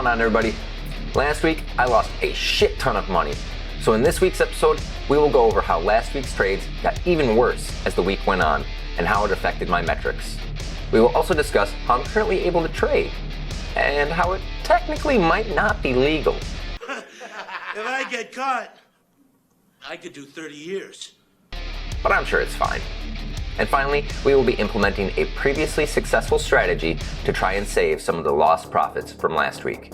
going on, everybody? Last week, I lost a shit ton of money. So in this week's episode, we will go over how last week's trades got even worse as the week went on and how it affected my metrics. We will also discuss how I'm currently able to trade and how it technically might not be legal. If I get caught, I could do 30 years. But I'm sure it's fine. And finally, we will be implementing a previously successful strategy to try and save some of the lost profits from last week.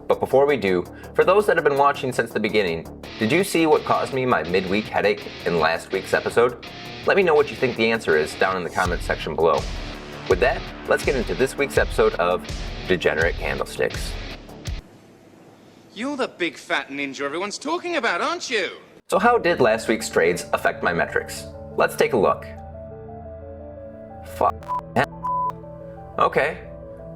But before we do, for those that have been watching since the beginning, did you see what caused me my midweek headache in last week's episode? Let me know what you think the answer is down in the comment section below. With that, let's get into this week's episode of Degenerate Candlesticks. You're the big fat ninja everyone's talking about, aren't you? So how did last week's trades affect my metrics? Let's take a look. Okay,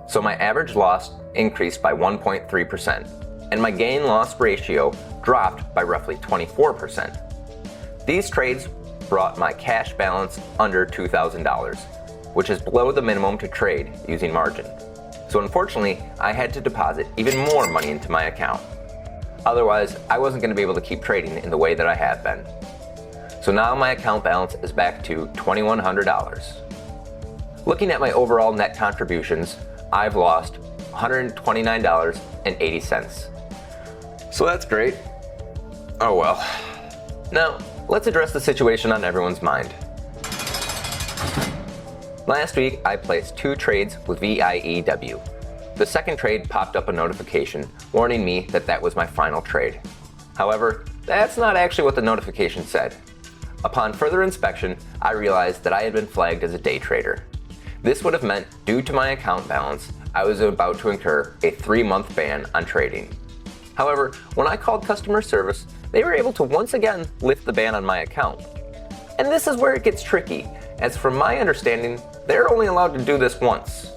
so my average loss increased by 1.3%, and my gain-loss ratio dropped by roughly 24%. These trades brought my cash balance under $2,000, which is below the minimum to trade using margin. So unfortunately, I had to deposit even more money into my account. Otherwise, I wasn't going to be able to keep trading in the way that I have been. So now my account balance is back to $2,100. Looking at my overall net contributions, I've lost $129.80. So that's great. Oh well. Now, let's address the situation on everyone's mind. Last week, I placed 2 trades with VIEW. The second trade popped up a notification warning me that that was my final trade. However, that's not actually what the notification said. Upon further inspection, I realized that I had been flagged as a day trader. This would have meant, due to my account balance, I was about to incur a 3-month ban on trading. However, when I called customer service, they were able to once again lift the ban on my account. And this is where it gets tricky, as from my understanding, they're only allowed to do this once.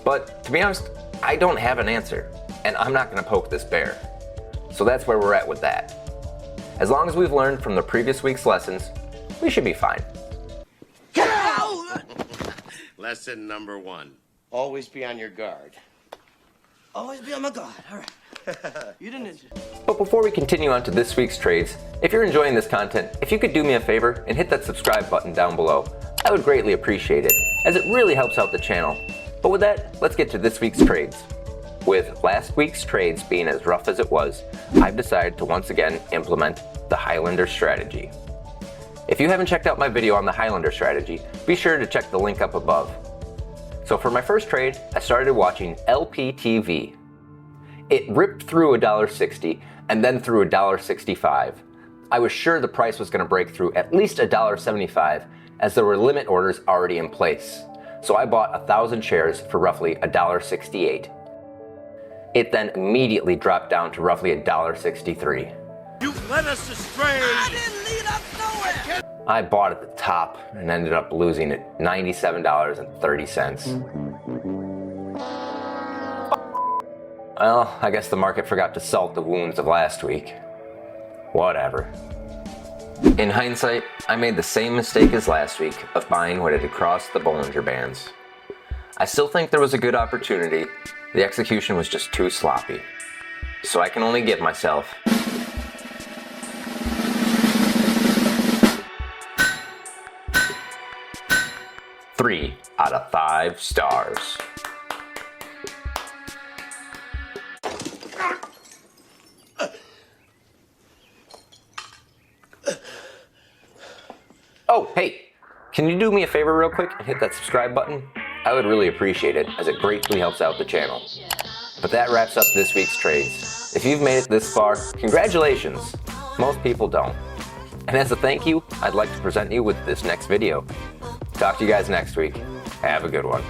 But to be honest, I don't have an answer, and I'm not going to poke this bear. So that's where we're at with that. As long as we've learned from the previous week's lessons, we should be fine. Lesson number 1. Always be on your guard. Always be on my guard. All right. You didn't. But before we continue on to this week's trades, if you're enjoying this content, if you could do me a favor and hit that subscribe button down below, I would greatly appreciate it, as it really helps out the channel. But with that, let's get to this week's trades. With last week's trades being as rough as it was, I've decided to once again implement the Highlander strategy. If you haven't checked out my video on the Highlander strategy, be sure to check the link up above. So for my first trade, I started watching LPTV. It ripped through $1.60 and then through $1.65. I was sure the price was going to break through at least $1.75, as there were limit orders already in place. So I bought 1,000 shares for roughly $1.68. It then immediately dropped down to roughly $1.63. You led us astray. I didn't lead us nowhere. I bought at the top and ended up losing at $97.30. Well, I guess the market forgot to salt the wounds of last week. Whatever. In hindsight, I made the same mistake as last week of buying when it had crossed the Bollinger Bands. I still think there was a good opportunity. The execution was just too sloppy. So I can only give myself 3 out of 5 stars. Oh, hey, can you do me a favor real quick and hit that subscribe button? I would really appreciate it, as it greatly helps out the channel. But that wraps up this week's trades. If you've made it this far, congratulations. Most people don't. And as a thank you, I'd like to present you with this next video. Talk to you guys next week. Have a good one.